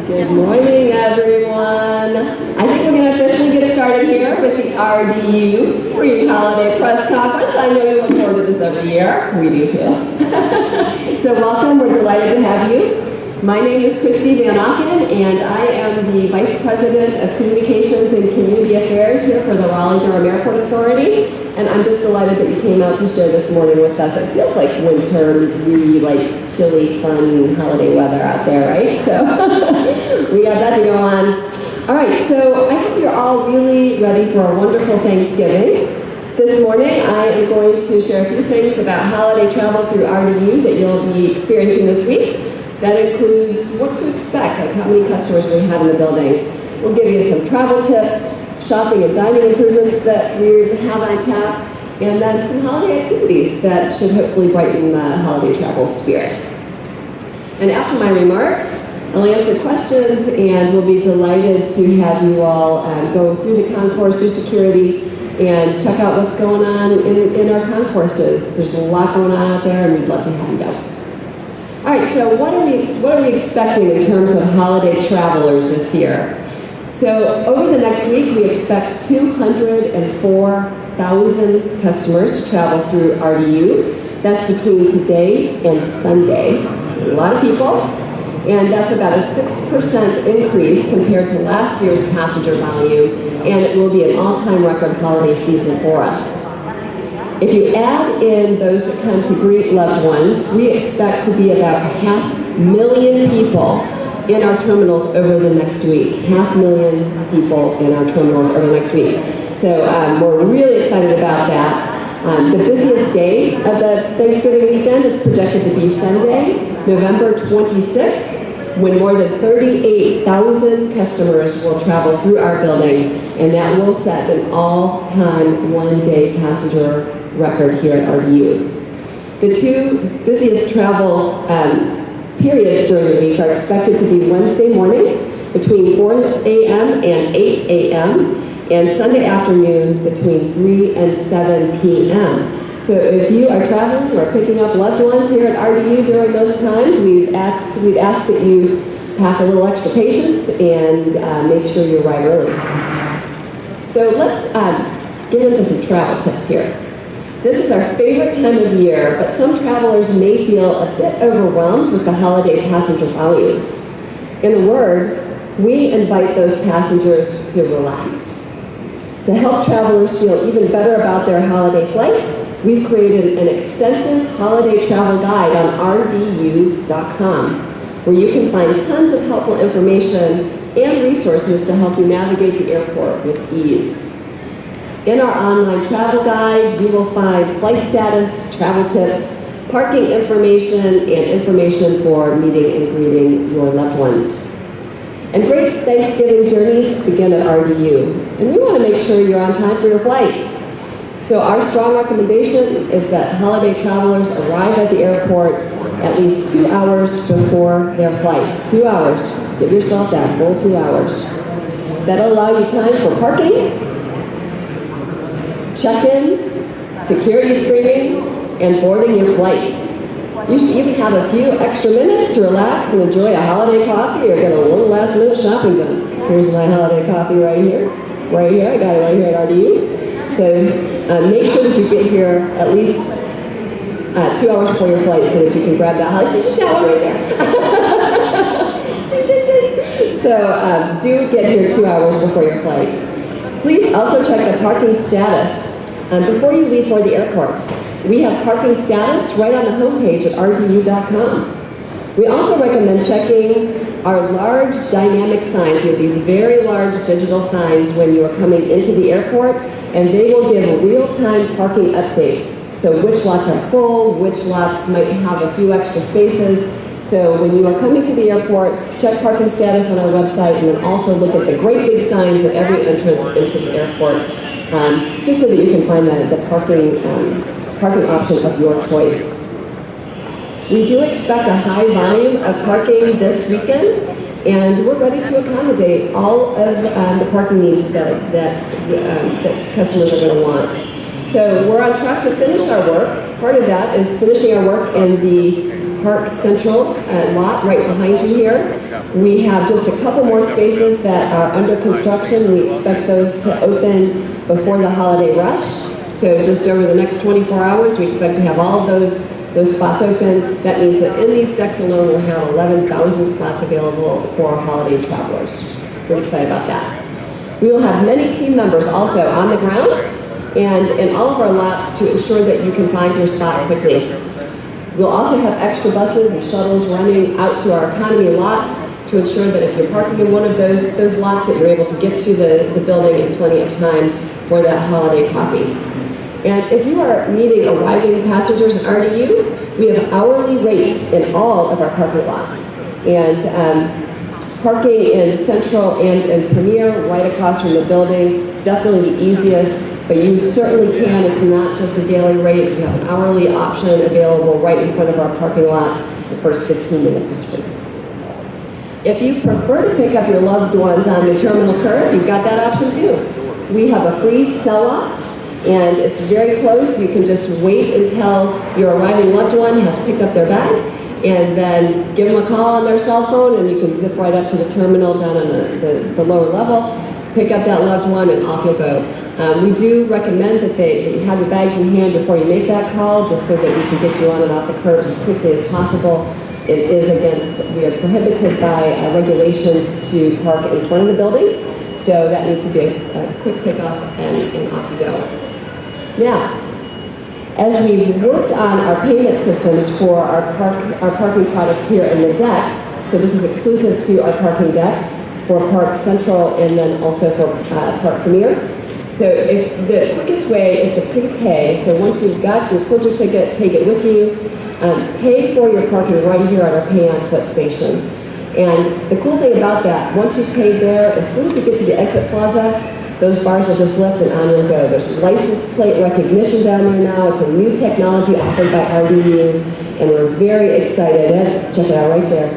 Good morning, everyone. I think we're going to officially get started here with the RDU Pre-Holiday Press Conference. I know you look forward to this every year. We do too. So welcome. We're delighted to have you. My name is Christy Van Auken, and I am the Vice President of Communications and Community Affairs here for the Raleigh-Durham Airport Authority. And I'm just delighted that you came out to share this morning with us. It feels like winter, really like chilly, fun holiday weather out there, right? So we got that to go on. All right, so I hope you're all really ready for a wonderful Thanksgiving. This morning, I am going to share a few things about holiday travel through RDU that you'll be experiencing this week. That includes what to expect, like how many customers we have in the building. We'll give you some travel tips, shopping and dining improvements that we have on tap, and then some holiday activities that should hopefully brighten the holiday travel spirit. And after my remarks, I'll answer questions, and we'll be delighted to have you all go through the concourse, through security, and check out what's going on in our concourses. There's a lot going on out there, and we'd love to have you out. All right, so what are we expecting in terms of holiday travelers this year? So over the next week, we expect 204,000 customers to travel through RDU. That's between today and Sunday. A lot of people. And that's about a 6% increase compared to last year's passenger volume, and it will be an all-time record holiday season for us. If you add in those that come to greet loved ones, we expect to be about 500,000 people in our terminals over the next week. 500,000 people in our terminals over the next week. So we're really excited about that. The busiest day of the Thanksgiving weekend is projected to be Sunday, November 26th, when more than 38,000 customers will travel through our building, and that will set an all-time one-day passenger record here at RDU. The two busiest travel periods during the week are expected to be Wednesday morning between 4 a.m. and 8 a.m. and Sunday afternoon between 3 and 7 p.m. So if you are traveling or picking up loved ones here at RDU during those times, we'd ask that you pack a little extra patience and make sure you arrive early. So let's get into some travel tips here. This is our favorite time of year, but some travelers may feel a bit overwhelmed with the holiday passenger volumes. In a word, we invite those passengers to relax. To help travelers feel even better about their holiday flight, we've created an extensive holiday travel guide on RDU.com, where you can find tons of helpful information and resources to help you navigate the airport with ease. In our online travel guide, you will find flight status, travel tips, parking information, and information for meeting and greeting your loved ones. And great Thanksgiving journeys begin at RDU, and we want to make sure you're on time for your flight. So our strong recommendation is that holiday travelers arrive at the airport at least 2 hours before their flight. 2 hours. Give yourself that full 2 hours. That'll allow you time for parking, check-in, security screening, and boarding your flight. You should even have a few extra minutes to relax and enjoy a holiday coffee or get a little last-minute shopping done. Here's my holiday coffee right here. Right here, I got it right here at RDU. So make sure that you get here at least 2 hours before your flight so that you can grab that holiday. Just got one right there. So do get here 2 hours before your flight. Please also check the parking status before you leave for the airport. We have parking status right on the homepage at RDU.com. We also recommend checking our large dynamic signs. We have these very large digital signs when you are coming into the airport, and they will give real-time parking updates. So which lots are full, which lots might have a few extra spaces. So when you are coming to the airport, check parking status on our website, and then also look at the great big signs at every entrance into the airport, just so that you can find the parking option of your choice. We do expect a high volume of parking this weekend, and we're ready to accommodate all of the parking needs that customers are going to want. So we're on track to finish our work. Part of that is finishing our work in the Park Central lot right behind you here. We have just a couple more spaces that are under construction. We expect those to open before the holiday rush. So just over the next 24 hours, we expect to have all of those spots open. That means that in these decks alone, we'll have 11,000 spots available for holiday travelers. We're excited about that. We will have many team members also on the ground and in all of our lots to ensure that you can find your spot quickly. We'll also have extra buses and shuttles running out to our economy lots to ensure that if you're parking in one of those lots that you're able to get to the building in plenty of time for that holiday coffee. And if you are meeting arriving passengers at RDU, we have hourly rates in all of our parking lots. And parking in Central and in Premier, right across from the building, definitely the easiest, but you certainly can. It's not just a daily rate. You have an hourly option available right in front of our parking lots. The first 15 minutes is free. If you prefer to pick up your loved ones on the terminal curb, you've got that option too. We have a free cell lot, and it's very close. You can just wait until your arriving loved one has picked up their bag, and then give them a call on their cell phone, and you can zip right up to the terminal down on the lower level, pick up that loved one, and off you'll go. We do recommend that you have your bags in hand before you make that call, just so that we can get you on and off the curbs as quickly as possible. We are prohibited by regulations to park in front of the building, so that needs to be a quick pickup and off you go. Now, as we've worked on our payment systems for our parking products here in the decks, so this is exclusive to our parking decks for Park Central and then also for Park Premier. So the quickest way is to prepay. So once you've pulled your ticket, take it with you, pay for your parking right here at our pay on foot stations. And the cool thing about that, once you've paid there, as soon as you get to the exit plaza, those bars will just lift and on you'll go. There's license plate recognition down there now. It's a new technology offered by RDU, and we're very excited. Check it out right there.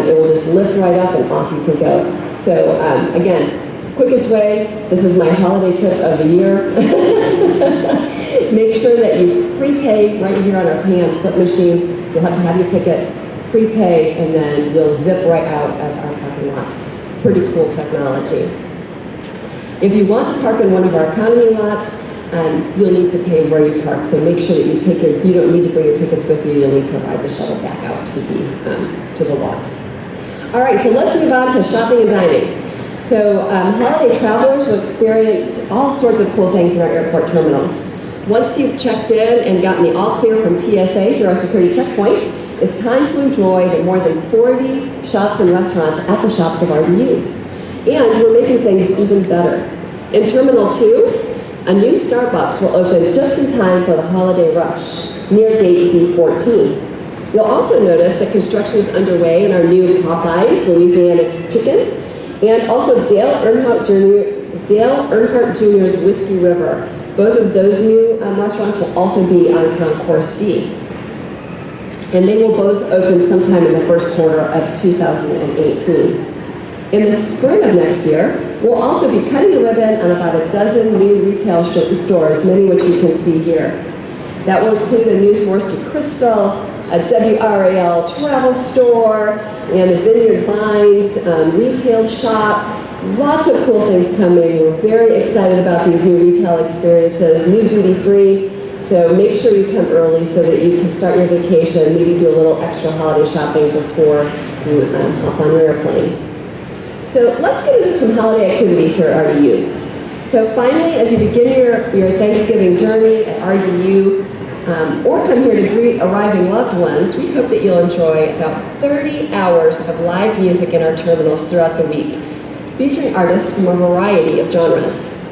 It will just lift right up and off you can go. So again, quickest way, this is my holiday tip of the year. Make sure that you prepay right here on our pay on foot machines. You'll have to have your ticket, prepay, and then you'll zip right out of our parking lots. Pretty cool technology. If you want to park in one of our economy lots, you'll need to pay where you park. So make sure that you don't need to bring your tickets with you. You'll need to ride the shuttle back out to the lot. All right, so let's move on to shopping and dining. So holiday travelers will experience all sorts of cool things in our airport terminals. Once you've checked in and gotten the all clear from TSA through our security checkpoint, it's time to enjoy the more than 40 shops and restaurants at the shops of RDU. And we're making things even better. In Terminal 2, a new Starbucks will open just in time for the holiday rush, near gate D14. You'll also notice that construction is underway in our new Popeyes, Louisiana Chicken, and also Dale Earnhardt Jr.'s Whiskey River. Both of those new restaurants will also be on Concourse D. And they will both open sometime in the first quarter of 2018. In the spring of next year, we'll also be cutting the ribbon on about a dozen new retail stores, many of which you can see here. That will include a new Swarovski Crystal, a WRAL travel store, and a Vineyard Vines retail shop. Lots of cool things coming. We're very excited about these new retail experiences, new duty-free. So make sure you come early so that you can start your vacation, maybe do a little extra holiday shopping before you hop on your airplane. So let's get into some holiday activities here at RDU. So finally, as you begin your Thanksgiving journey at RDU, or come here to greet arriving loved ones, we hope that you'll enjoy about 30 hours of live music in our terminals throughout the week, featuring artists from a variety of genres.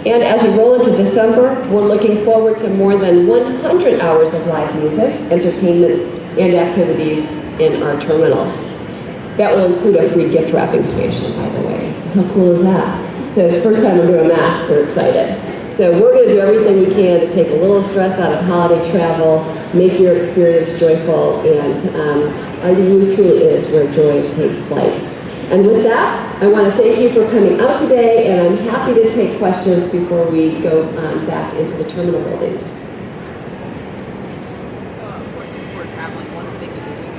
And as we roll into December, we're looking forward to more than 100 hours of live music, entertainment, and activities in our terminals. That will include a free gift wrapping station, by the way. So how cool is that? So it's the first time we're doing that. We're excited. So we're going to do everything we can to take a little stress out of holiday travel, make your experience joyful, and RDU truly is where joy takes flight. And with that, I want to thank you for coming out today, and I'm happy to take questions before we go back into the terminal buildings. Of course, before traveling, one thing you can think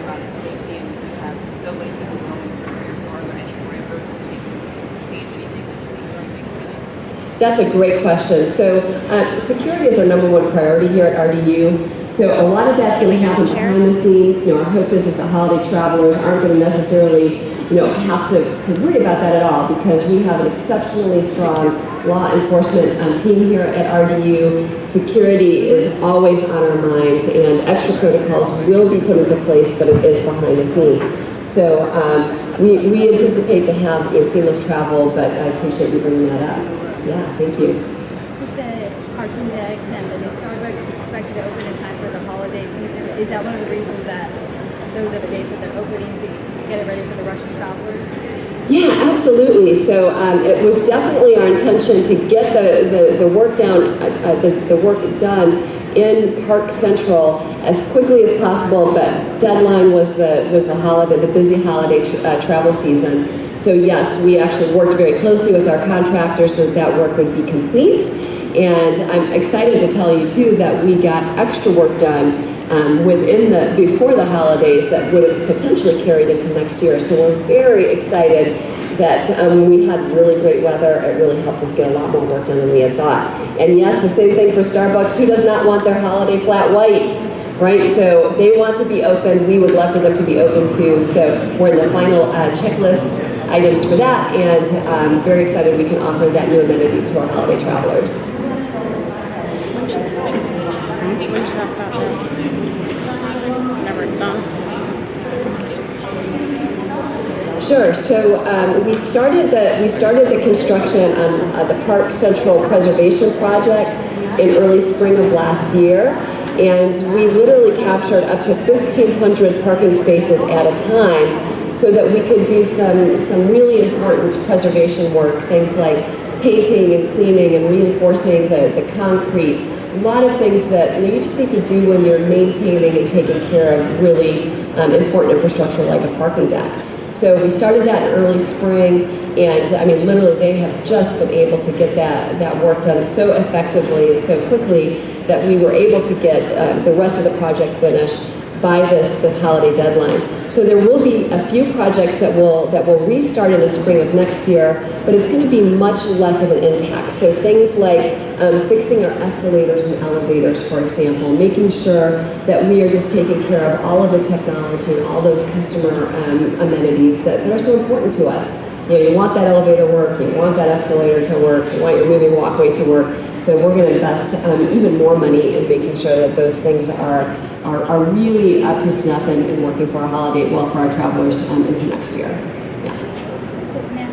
That's a great question. So security is our #1 priority here at RDU. So a lot of that's going to happen behind the scenes. Our hope is the holiday travelers aren't going to necessarily have to worry about that at all, because we have an exceptionally strong law enforcement team here at RDU. Security is always on our minds, and extra protocols will be put into place, but it is behind the scenes. So we anticipate to have seamless travel, but I appreciate you bringing that up. Yeah, thank you. With the parking decks and the new Starbucks expected to open in time for the holiday season, is that one of the reasons that those are the days that they're opening to get it ready for the Russian travelers? Yeah, absolutely. So it was definitely our intention to get the work down, the work done in Park Central as quickly as possible. But deadline was the holiday, the busy holiday travel season. So yes, we actually worked very closely with our contractors so that work would be complete. And I'm excited to tell you too that we got extra work done before the holidays that would have potentially carried into next year. So we're very excited that we had really great weather. It really helped us get a lot more work done than we had thought. And yes, the same thing for Starbucks. Who does not want their holiday flat white? Right, so they want to be open. We would love for them to be open too. So we're in the final checklist items for that, and I'm very excited we can offer that new amenity to our holiday travelers. When should I stop there? Whenever it's done. Sure. So we started the construction on the Park Central Preservation Project in early spring of last year. And we literally captured up to 1,500 parking spaces at a time so that we could do some really important preservation work, things like painting and cleaning and reinforcing the concrete. A lot of things that you just need to do when you're maintaining and taking care of really important infrastructure like a parking deck. So we started that in early spring, and I mean, literally they have just been able to get that work done so effectively and so quickly that we were able to get the rest of the project finished by this holiday deadline. So there will be a few projects that will restart in the spring of next year, but it's going to be much less of an impact. So things like fixing our escalators and elevators, for example, making sure that we are just taking care of all of the technology and all those customer amenities that are so important to us. You want that elevator to work, you want that escalator to work, you want your moving walkway to work. So we're going to invest even more money in making sure that those things are really up to snuff and working for our holiday, well, for our travelers into next year. Yeah. So now,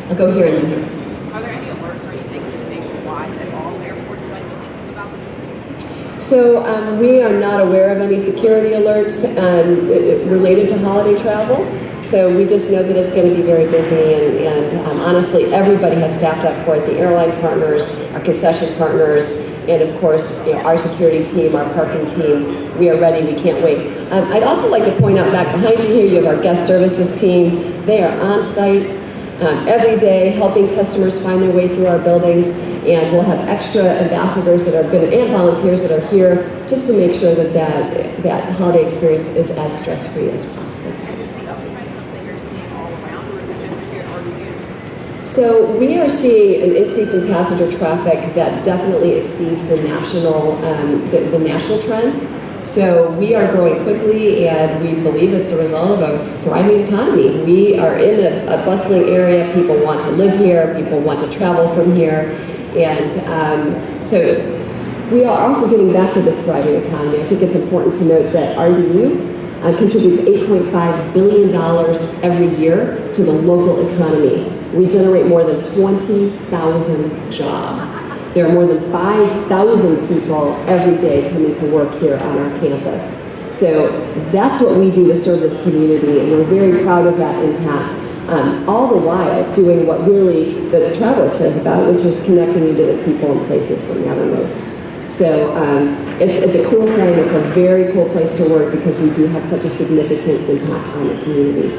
I'll go here and then here. Are there any alerts or anything just nationwide that all airports might be thinking about this? So we are not aware of any security alerts related to holiday travel. So we just know that it's going to be very busy, and honestly, everybody has staffed up for it. The airline partners, our concession partners, and of course, our security team, our parking teams. We are ready. We can't wait. I'd also like to point out back behind you here, you have our guest services team. They are on site every day, helping customers find their way through our buildings, and we'll have extra ambassadors that are going to, and volunteers that are here just to make sure that holiday experience is as stress-free as possible. So we are seeing an increase in passenger traffic that definitely exceeds the national trend. So we are growing quickly, and we believe it's a result of a thriving economy. We are in a bustling area. People want to live here. People want to travel from here. And so we are also getting back to this thriving economy. I think it's important to note that RDU contributes $8.5 billion every year to the local economy. We generate more than 20,000 jobs. There are more than 5,000 people every day coming to work here on our campus. So that's what we do to serve this community, and we're very proud of that impact. All the while doing what really the traveler cares about, which is connecting you to the people and places that matter most. So it's a cool thing. It's a very cool place to work because we do have such a significant impact on the community.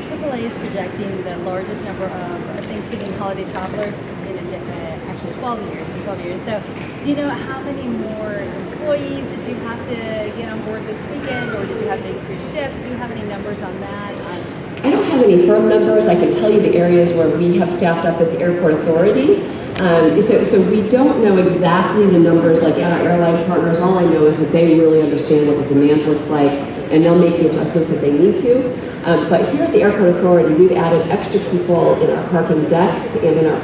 AAA is projecting the largest number of Thanksgiving holiday travelers in actually 12 years. So do you know how many more employees did you have to get on board this weekend, or did you have to increase shifts? Do you have any numbers on that? I don't have any firm numbers. I can tell you the areas where we have staffed up as the airport authority. So we don't know exactly the numbers like at our airline partners. All I know is that they really understand what the demand looks like, and they'll make the adjustments that they need to. But here at the airport authority, we've added extra people in our parking decks and in our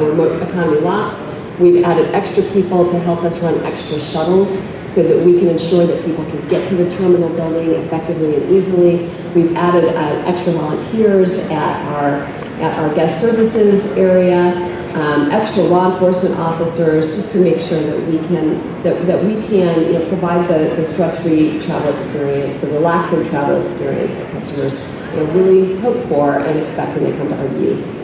remote economy lots. We've added extra people to help us run extra shuttles so that we can ensure that people can get to the terminal building effectively and easily. We've added extra volunteers at our guest services area. Extra law enforcement officers, just to make sure that we can provide the stress-free travel experience, the relaxing travel experience that customers really hope for and expect when they come to RDU.